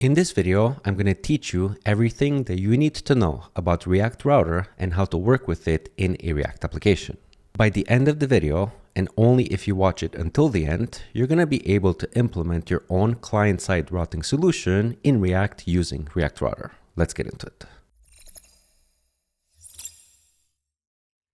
In this video, I'm going to teach you everything that you need to know about React Router and how to work with it in a React application. By the end of the video, and only if you watch it until the end, you're going to be able to implement your own client-side routing solution in React using React Router. Let's get into it.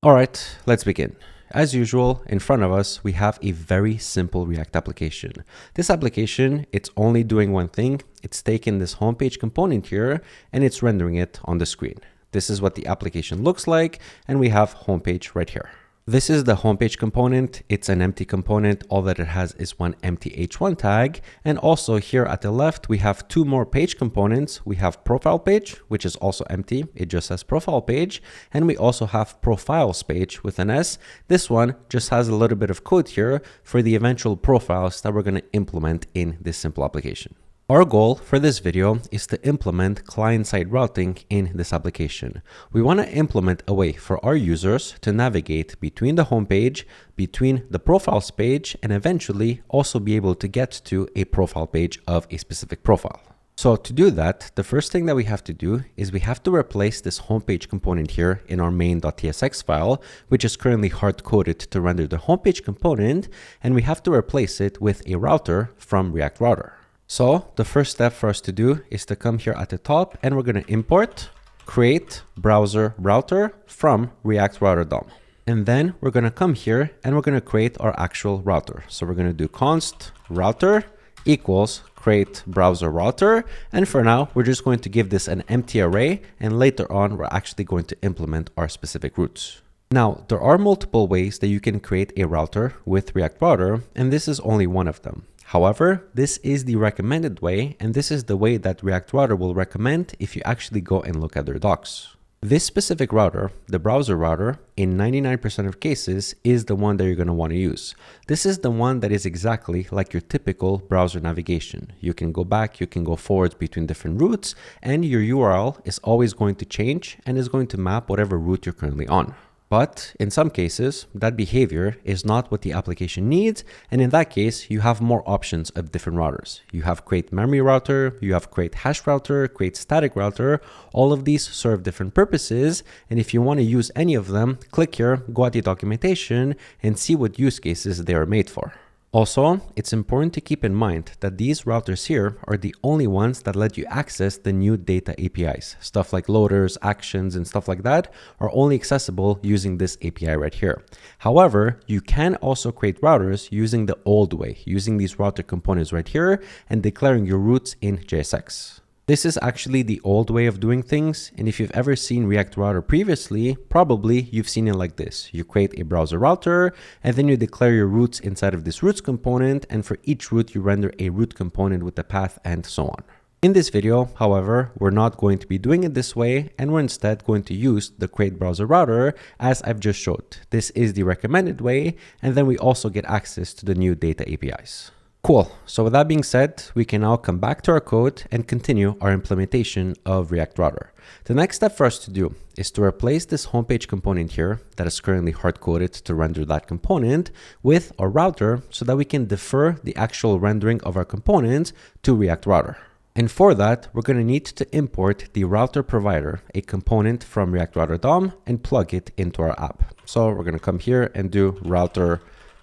All right, let's begin. As usual, in front of us, we have a very simple React application. This application, it's only doing one thing. It's taking this homepage component here and it's rendering it on the screen. This is what the application looks like, and we have homepage right here. This is the homepage component. It's an empty component. All that it has is one empty h1 tag. And also here at the left, we have two more page components. We have profile page, which is also empty. It just says profile page. And we also have profiles page with an S. This one just has a little bit of code here for the eventual profiles that we're going to implement in this simple application. Our goal for this video is to implement client-side routing in this application. We want to implement a way for our users to navigate between the homepage, between the profiles page, and eventually also be able to get to a profile page of a specific profile. So to do that, the first thing that we have to do is we have to replace this homepage component here in our main.tsx file, which is currently hard-coded to render the homepage component, and we have to replace it with a router from React Router. So the first step for us to do is to come here at the top, and we're going to import create browser router from React Router DOM. And then we're going to come here and we're going to create our actual router. So we're going to do const router equals create browser router. And for now, we're just going to give this an empty array. And later on, we're actually going to implement our specific routes. Now, there are multiple ways that you can create a router with React Router, and this is only one of them. However, this is the recommended way, and this is the way that React Router will recommend if you actually go and look at their docs. This specific router, the browser router, in 99% of cases is the one that you're going to want to use. This is the one that is exactly like your typical browser navigation. You can go back, you can go forward between different routes, and your URL is always going to change and is going to map whatever route you're currently on. But in some cases, that behavior is not what the application needs. And in that case, you have more options of different routers. You have create memory router, you have create hash router, create static router. All of these serve different purposes. And if you want to use any of them, click here, go at the documentation and see what use cases they are made for. Also, it's important to keep in mind that these routers here are the only ones that let you access the new data APIs. Stuff like loaders, actions, and stuff like that are only accessible using this API right here. However, you can also create routers using the old way, using these router components right here and declaring your routes in JSX. This is actually the old way of doing things, and if you've ever seen React Router previously, probably you've seen it like this. You create a browser router, and then you declare your routes inside of this routes component, and for each route you render a route component with the path and so on. In this video, however, we're not going to be doing it this way, and we're instead going to use the create browser router as I've just showed. This is the recommended way, and then we also get access to the new data APIs. Cool. So with that being said, we can now come back to our code and continue our implementation of React Router. The next step for us to do is to replace this homepage component here that is currently hard-coded to render that component with our router so that we can defer the actual rendering of our component to React Router. And for that, we're going to need to import the router provider, a component from React Router DOM, and plug it into our app. So we're going to come here and do router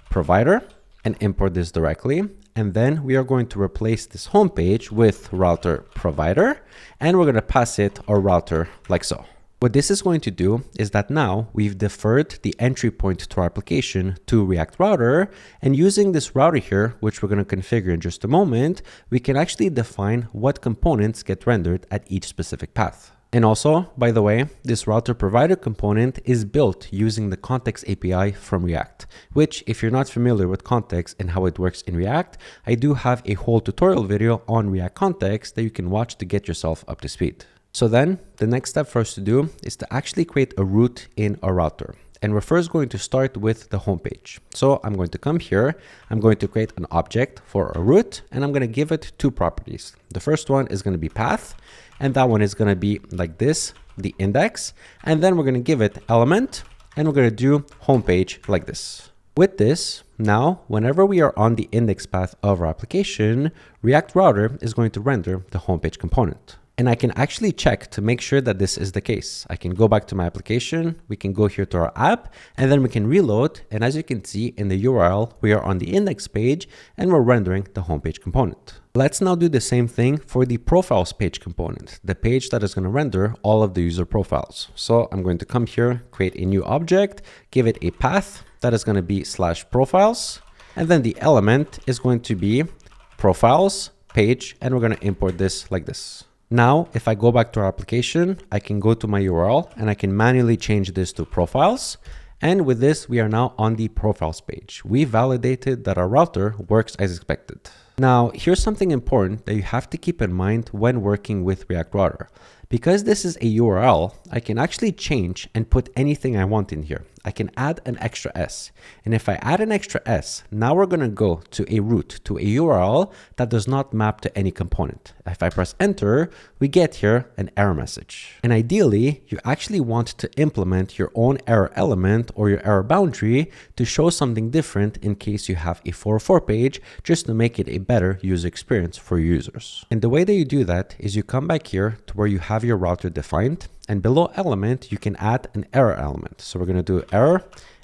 provider and import this directly. And then we are going to replace this homepage with router provider, and we're going to pass it our router like so. What this is going to do is that now we've deferred the entry point to our application to React Router, and using this router here, which we're going to configure in just a moment, we can actually define what components get rendered at each specific path. And also, by the way, this router provider component is built using the context API from React, which if you're not familiar with context and how it works in React, I do have a whole tutorial video on React context that you can watch to get yourself up to speed. So then the next step for us to do is to actually create a route in our router. And we're first going to start with the homepage. So I'm going to come here, I'm going to create an object for a route, and I'm going to give it two properties. The first one is going to be path, and that one is going to be like this, the index. And then we're going to give it element, and we're going to do homepage like this. With this, Now, whenever we are on the index path of our application, React Router is going to render the homepage component. And I can actually check to make sure that this is the case. I can go back to my application, we can go here to our app, and then we can reload. And as you can see in the URL, we are on the index page and we're rendering the homepage component. Let's now do the same thing for the profiles page component, the page that is going to render all of the user profiles. So I'm going to come here, create a new object, give it a path that is going to be /profiles. And then the element is going to be profiles page, and we're going to import this like this. Now, if I go back to our application, I can go to my URL and I can manually change this to profiles. And with this, we are now on the profiles page. We validated that our router works as expected. Now, here's something important that you have to keep in mind when working with React Router. Because this is a URL, I can actually change and put anything I want in here. I can add an extra S. And if I add an extra S, now we're going to go to a root, to a URL that does not map to any component. If I press enter, we get here an error message. And ideally, you actually want to implement your own error element or your error boundary to show something different in case you have a 404 page, just to make it a better user experience for users. And the way that you do that is you come back here to where you have your router defined, and below element, you can add an error element. So we're going to do error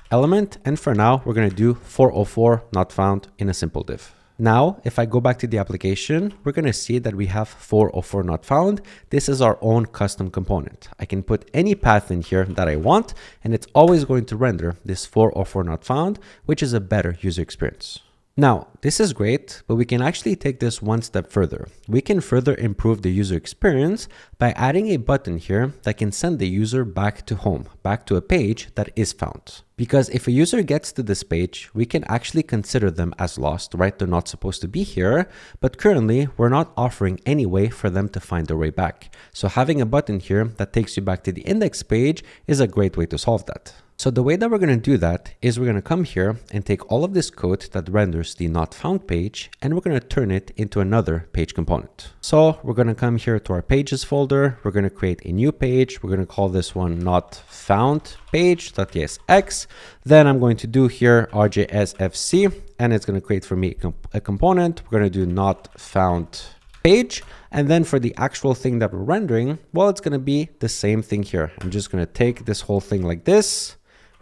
element, and for now, we're going to do 404 not found in a simple div. Now, if I go back to the application, we're going to see that we have 404 not found. This is our own custom component. I can put any path in here that I want, and it's always going to render this 404 not found, which is a better user experience. Now, this is great, but we can actually take this one step further. We can further improve the user experience by adding a button here that can send the user back to home, back to a page that is found. Because if a user gets to this page, we can actually consider them as lost, right? They're not supposed to be here, but currently we're not offering any way for them to find their way back. So having a button here that takes you back to the index page is a great way to solve that. So the way that we're going to do that is we're going to come here and take all of this code that renders the not found page, and we're going to turn it into another page component. So we're going to come here to our pages folder. We're going to create a new page. We're going to call this one not found page.tsx. Then I'm going to do here rjsfc, and it's going to create for me a component. We're going to do not found page. And then for the actual thing that we're rendering, well, it's going to be the same thing here. I'm just going to take this whole thing like this,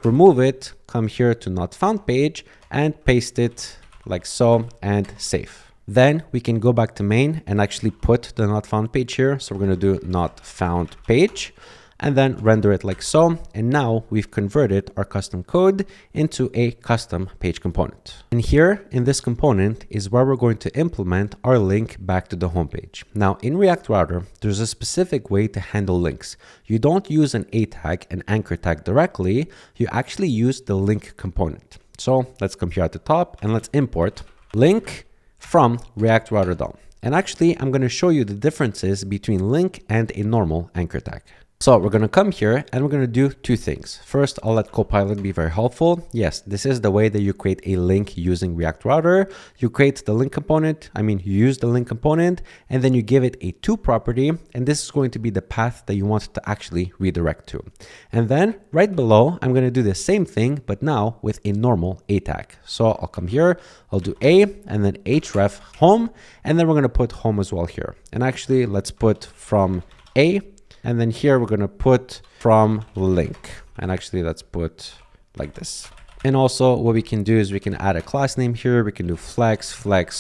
remove it, come here to not found page and paste it like so and save. Then we can go back to main and actually put the not found page here. So we're going to do not found page and then render it like so. And now we've converted our custom code into a custom page component. And here in this component is where we're going to implement our link back to the homepage. Now in React Router, there's a specific way to handle links. You don't use an A tag, an anchor tag directly. You actually use the link component. So let's come here at the top and let's import link from React Router DOM. And actually, I'm going to show you the differences between link and a normal anchor tag. So we're going to come here and we're going to do two things. First, I'll let Copilot be very helpful. Yes, this is the way that you create a link using React Router. You create the link component. You use the link component and then you give it a to property. And this is going to be the path that you want to actually redirect to. And then right below, I'm going to do the same thing, but now with a normal A tag. So I'll come here, I'll do A and then href home. And then we're going to put home as well here. And actually, let's put from A. And then here we're going to put from link, and actually let's put like this. And also what we can do is we can add a class name here. We can do flex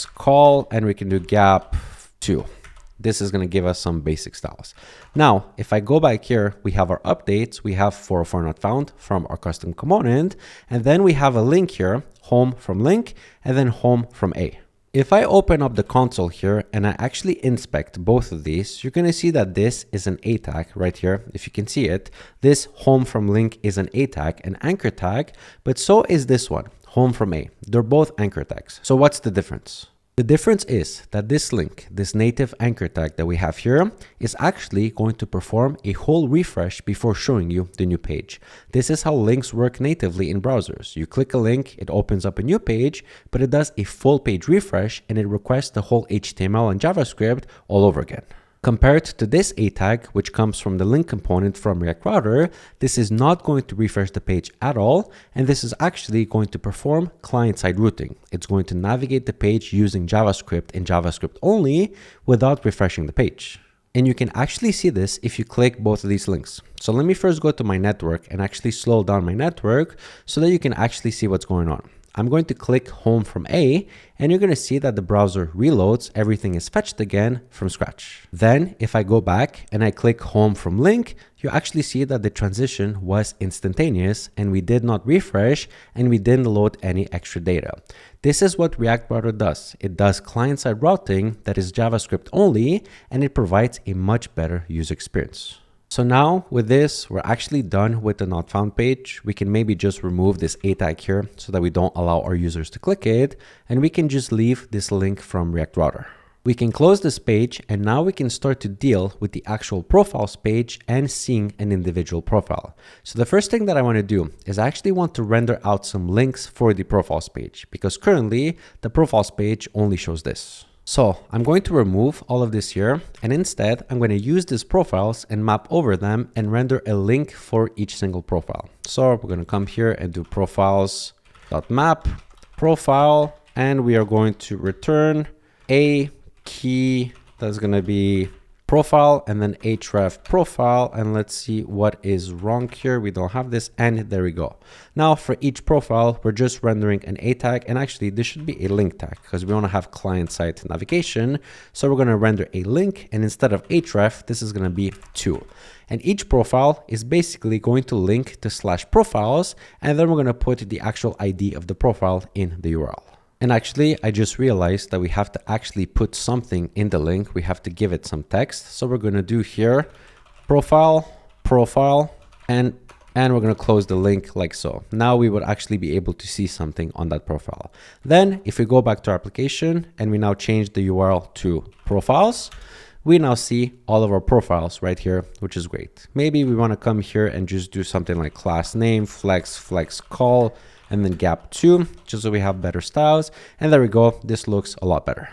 call, and we can do gap 2. This is going to give us some basic styles. Now, if I go back here, we have our updates. We have 404 not found from our custom component. And then we have a link here, home from link, and then home from A. If I open up the console here and I actually inspect both of these, you're going to see that this is an A tag right here. If you can see it, this home from link is an A tag, an anchor tag, but so is this one, home from A. They're both anchor tags. So what's the difference? The difference is that this link, this native anchor tag that we have here, is actually going to perform a whole refresh before showing you the new page. This is how links work natively in browsers. You click a link, it opens up a new page, but it does a full page refresh and it requests the whole HTML and JavaScript all over again. Compared to this A tag, which comes from the link component from React Router, this is not going to refresh the page at all, and this is actually going to perform client-side routing. It's going to navigate the page using JavaScript and JavaScript only without refreshing the page. And you can actually see this if you click both of these links. So let me first go to my network and actually slow down my network so that you can actually see what's going on. I'm going to click home from A, and you're going to see that the browser reloads, everything is fetched again from scratch. Then if I go back and I click home from link, you actually see that the transition was instantaneous and we did not refresh and we didn't load any extra data. This is what React Router does. It does client-side routing that is JavaScript only, and it provides a much better user experience. So now with this, we're actually done with the not found page. We can maybe just remove this A tag here so that we don't allow our users to click it. And we can just leave this link from React Router. We can close this page, and now we can start to deal with the actual profiles page and seeing an individual profile. So the first thing that I want to do is I actually want to render out some links for the profiles page, because currently the profiles page only shows this. So I'm going to remove all of this here, and instead I'm going to use these profiles and map over them and render a link for each single profile. So we're going to come here and do profiles.map profile, and we are going to return a key that's going to be profile and then href profile, and let's see what is wrong here. We don't have this, and there we go. Now for each profile, we're just rendering an A tag, and actually this should be a link tag because we want to have client-side navigation. So we're going to render a link, and instead of href, this is going to be 2. And each profile is basically going to link to /profiles, and then we're going to put the actual ID of the profile in the URL. And actually, I just realized that we have to actually put something in the link. We have to give it some text. So we're going to do here, profile, and we're going to close the link like so. Now we would actually be able to see something on that profile. Then if we go back to our application and we now change the URL to profiles, we now see all of our profiles right here, which is great. Maybe we want to come here and just do something like class name, flex call, and then gap 2, just so we have better styles. And there we go. This looks a lot better.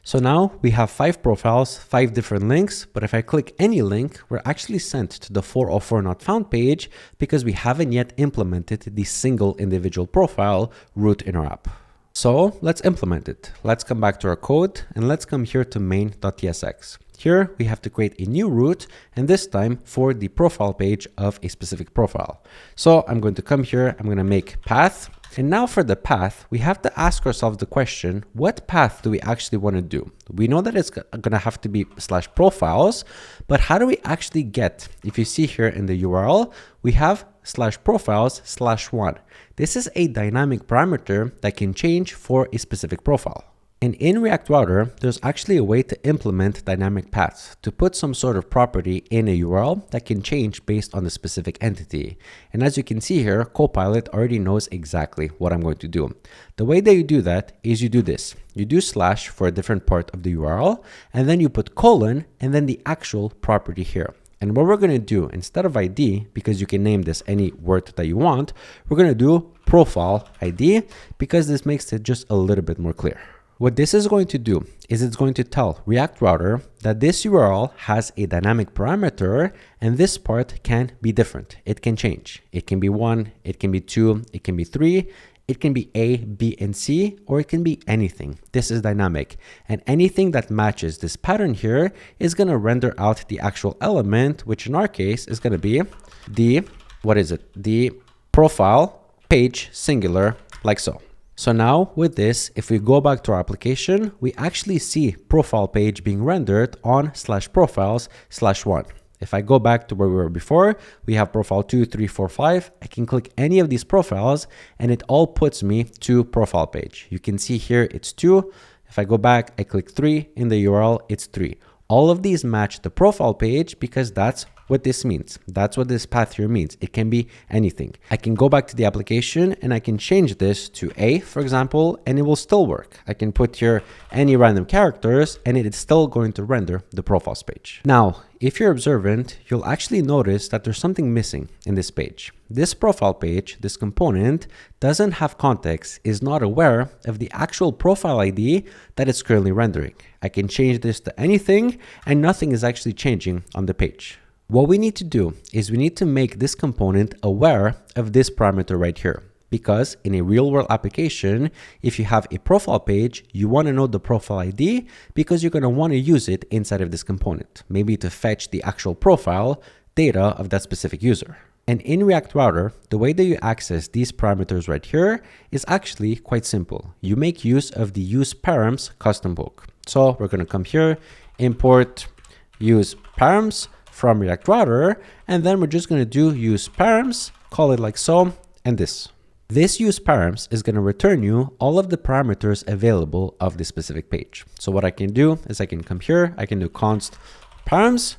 So now we have 5 profiles, 5 different links, but if I click any link, we're actually sent to the 404 not found page because we haven't yet implemented the single individual profile root in our app. So let's implement it. Let's come back to our code and let's come here to main.tsx. Here we have to create a new root, and this time for the profile page of a specific profile. So I'm going to come here, I'm going to make path. And now for the path, we have to ask ourselves the question, what path do we actually want to do? We know that it's going to have to be /profiles, but how do we actually get, if you see here in the URL, we have /profiles/1. This is a dynamic parameter that can change for a specific profile. And in React Router, there's actually a way to implement dynamic paths to put some sort of property in a URL that can change based on the specific entity. And as you can see here, Copilot already knows exactly what I'm going to do. The way that you do that is you do this. You do / for a different part of the URL, and then you put colon and then the actual property here. And what we're going to do, instead of ID, because you can name this any word that you want, we're going to do profile ID because this makes it just a little bit more clear. What this is going to do is it's going to tell React Router that this URL has a dynamic parameter and this part can be different. It can change. It can be 1, it can be 2, it can be 3, it can be A, B, and C, or it can be anything. This is dynamic. And anything that matches this pattern here is going to render out the actual element, which in our case is going to be the profile page singular, like so. So now with this, if we go back to our application, we actually see profile page being rendered on /profiles/1. If I go back to where we were before, we have profile 2, 3, 4, 5. I can click any of these profiles and it all puts me to profile page. You can see here it's 2. If I go back, I click 3 in the URL, it's 3. All of these match the profile page because that's what this means. That's what this path here means. It can be anything. I can go back to the application and I can change this to A, for example, and it will still work. I can put here any random characters and it is still going to render the profiles page. Now, if you're observant, you'll actually notice that there's something missing in this page. This profile page, this component, doesn't have context, is not aware of the actual profile ID that it's currently rendering. I can change this to anything and nothing is actually changing on the page. What we need to do is we need to make this component aware of this parameter right here. Because in a real world application, if you have a profile page, you want to know the profile ID because you're going to want to use it inside of this component, maybe to fetch the actual profile data of that specific user. And in React Router, the way that you access these parameters right here is actually quite simple. You make use of the use params custom hook. So we're going to come here, import use params from React Router, and then we're just going to do use params, call it like so, and this. This use params is going to return you all of the parameters available of this specific page. So what I can do is I can come here, I can do const params,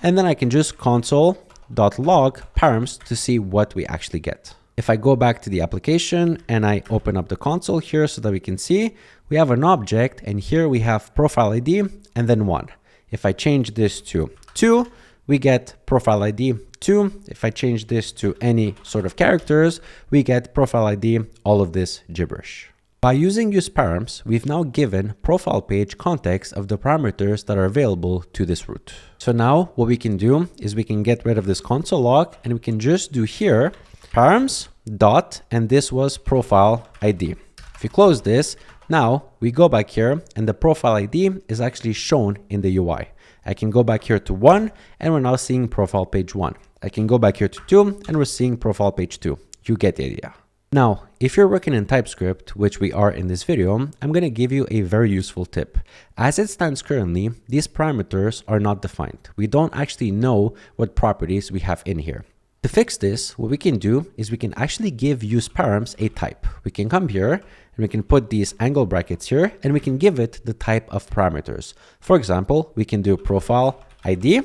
and then I can just console.log params to see what we actually get. If I go back to the application and I open up the console here so that we can see, we have an object and here we have profile ID and then 1. If I change this to 2, we get profile ID 2. If I change this to any sort of characters, we get profile ID, all of this gibberish. By using use params, we've now given profile page context of the parameters that are available to this root. So now what we can do is we can get rid of this console log and we can just do here params dot, and this was profile ID. If you close this, now we go back here and the profile ID is actually shown in the UI. I can go back here to 1 and we're now seeing profile page 1. I can go back here to 2 and we're seeing profile page 2. You get the idea. Now, if you're working in Typescript, which we are in this video, I'm going to give you a very useful tip. As it stands currently, these parameters are not defined. We don't actually know what properties we have in here. To fix this, what we can do is we can actually give use params a type. We can come here and we can put these angle brackets here and we can give it the type of parameters. For example, we can do profile ID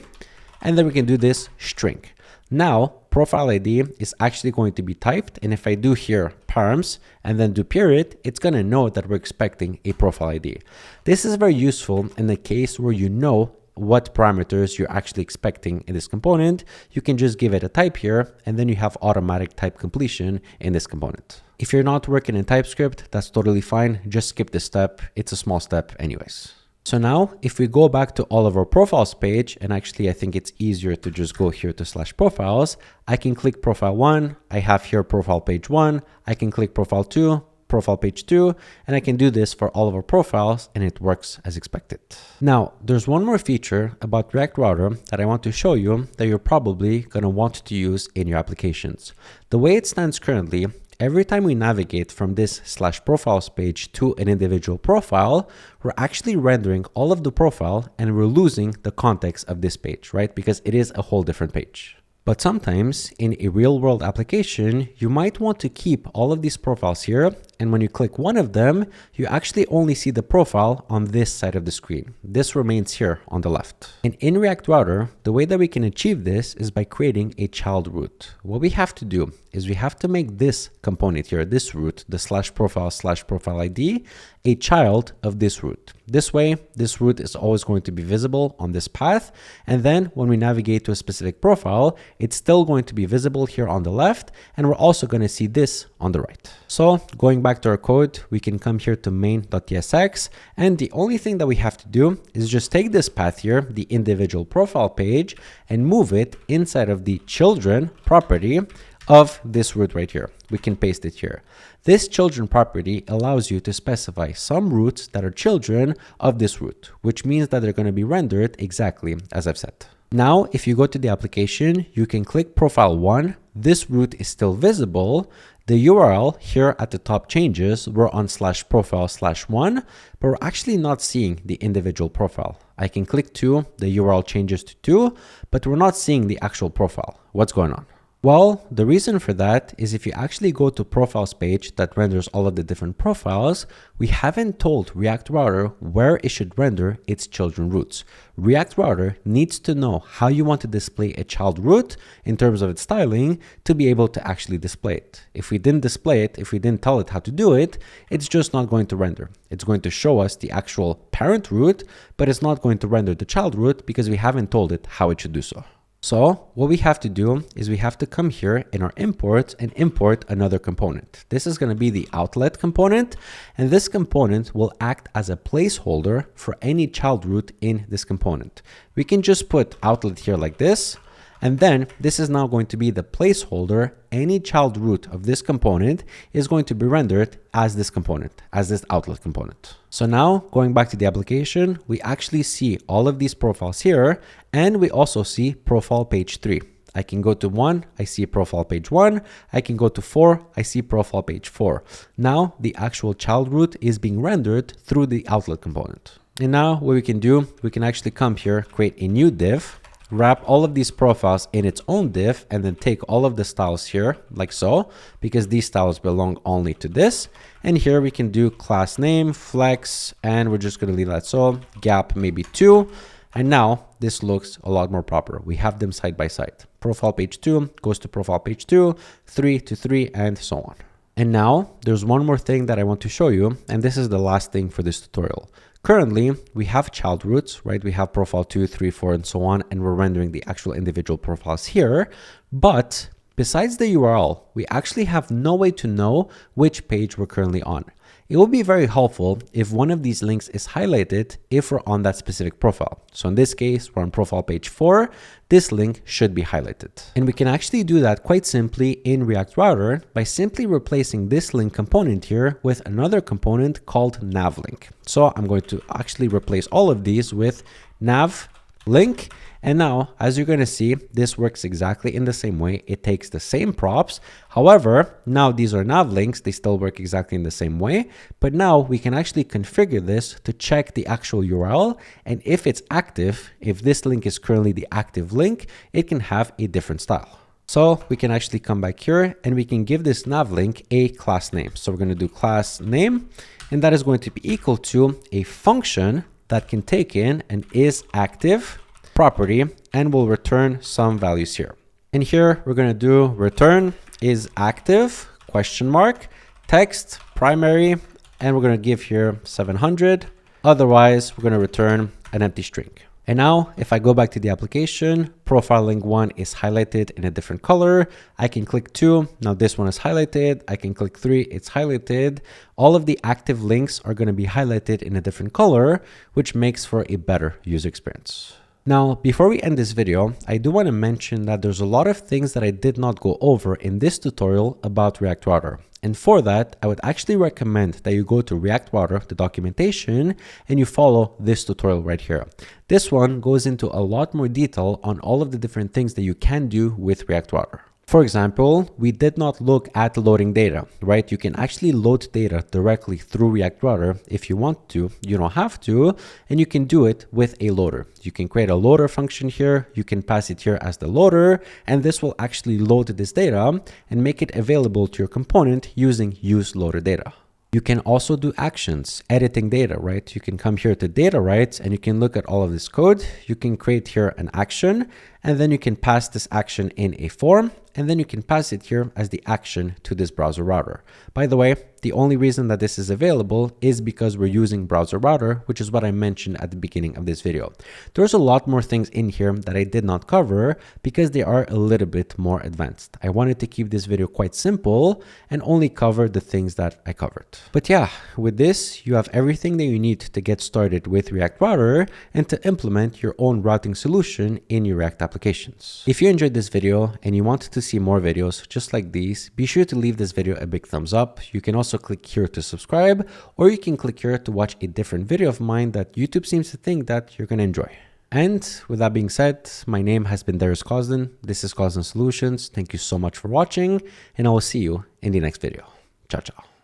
and then we can do this string. Now, profile ID is actually going to be typed, and if I do here params and then do period, it's going to know that we're expecting a profile ID. This is very useful in the case where you know what parameters you're actually expecting in this component. You can just give it a type here and then you have automatic type completion in this component. If you're not working in TypeScript, that's totally fine. Just skip this step. It's a small step anyways. So now if we go back to all of our profiles page, and actually I think it's easier to just go here to /profiles, I can click profile 1. I have here profile page 1. I can click profile 2. Profile page 2, and I can do this for all of our profiles and it works as expected. Now, there's one more feature about React Router that I want to show you that you're probably going to want to use in your applications. The way it stands currently, every time we navigate from this /profiles page to an individual profile, we're actually rendering all of the profile and we're losing the context of this page, right? Because it is a whole different page. But sometimes in a real world application, you might want to keep all of these profiles here. And when you click one of them, you actually only see the profile on this side of the screen. This remains here on the left. And in React Router, the way that we can achieve this is by creating a child root. What we have to do is we have to make this component here, this root, the /profile ID, a child of this root. This way, this root is always going to be visible on this path. And then when we navigate to a specific profile, it's still going to be visible here on the left. And we're also going to see this on the right. So going back to our code, we can come here to main.tsx. And the only thing that we have to do is just take this path here, the individual profile page, and move it inside of the children property of this root right here. We can paste it here. This children property allows you to specify some roots that are children of this root, which means that they're going to be rendered exactly as I've said. Now, if you go to the application, you can click profile 1. This root is still visible. The URL here at the top changes. We're on /profile/1, but we're actually not seeing the individual profile. I can click 2. The URL changes to 2, but we're not seeing the actual profile. What's going on? Well, the reason for that is if you actually go to profiles page that renders all of the different profiles, we haven't told React Router where it should render its children roots. React Router needs to know how you want to display a child root in terms of its styling to be able to actually display it. If we didn't display it, if we didn't tell it how to do it, it's just not going to render. It's going to show us the actual parent root, but it's not going to render the child root because we haven't told it how it should do so. So what we have to do is we have to come here in our imports and import another component. This is going to be the outlet component, and this component will act as a placeholder for any child root in this component. We can just put outlet here like this, and then this is now going to be the placeholder. Any child root of this component is going to be rendered as this component, as this outlet component. So now going back to the application, we actually see all of these profiles here, and we also see profile page 3. I can go to 1, I see profile page 1. I can go to 4, I see profile page 4. Now the actual child root is being rendered through the outlet component. And now what we can do, we can actually come here, create a new div, wrap all of these profiles in its own div, and then take all of the styles here like so, because these styles belong only to this. And here we can do class name, flex, and we're just going to leave that so, gap maybe 2. And now this looks a lot more proper. We have them side by side. Profile page 2 goes to profile page 2, 3 to 3, and so on. And now there's one more thing that I want to show you, and this is the last thing for this tutorial. Currently, we have child roots, right? We have profile 2, 3, 4, and so on, and we're rendering the actual individual profiles here. But besides the URL, we actually have no way to know which page we're currently on. It will be very helpful if one of these links is highlighted if we're on that specific profile. So in this case, we're on profile page 4. This link should be highlighted. And we can actually do that quite simply in React Router by simply replacing this link component here with another component called navlink. So I'm going to actually replace all of these with nav link. And now, as you're going to see, this works exactly in the same way. It takes the same props. However, now these are nav links. They still work exactly in the same way. But now we can actually configure this to check the actual URL. And if it's active, if this link is currently the active link, it can have a different style. So we can actually come back here and we can give this nav link a class name. So we're going to do class name, and that is going to be equal to a function that can take in an is active property and will return some values here. And here we're going to do return is active question mark text primary, and we're going to give here 700. Otherwise, we're going to return an empty string. And now if I go back to the application, profiling 1 is highlighted in a different color. I can click 2. Now this one is highlighted. I can click 3. It's highlighted. All of the active links are going to be highlighted in a different color, which makes for a better user experience. Now, before we end this video, I do want to mention that there's a lot of things that I did not go over in this tutorial about React Router. And for that, I would actually recommend that you go to React Router, the documentation, and you follow this tutorial right here. This one goes into a lot more detail on all of the different things that you can do with React Router. For example, we did not look at loading data, right? You can actually load data directly through React Router if you want to. You don't have to, and you can do it with a loader. You can create a loader function here. You can pass it here as the loader, and this will actually load this data and make it available to your component using useLoaderData. You can also do actions, editing data, right? You can come here to data rights and you can look at all of this code. You can create here an action, and then you can pass this action in a form, and then you can pass it here as the action to this browser router. By the way, the only reason that this is available is because we're using browser router, which is what I mentioned at the beginning of this video. There's a lot more things in here that I did not cover because they are a little bit more advanced. I wanted to keep this video quite simple and only cover the things that I covered. But yeah, with this, you have everything that you need to get started with React Router and to implement your own routing solution in your React applications. If you enjoyed this video and you wanted to see more videos just like these, be sure to leave this video a big thumbs up. You can also click here to subscribe, or you can click here to watch a different video of mine that YouTube seems to think that you're going to enjoy. And with that being said, my name has been Darius Kozlin. This is Kozlin Solutions. Thank you so much for watching, and I will see you in the next video. Ciao, ciao.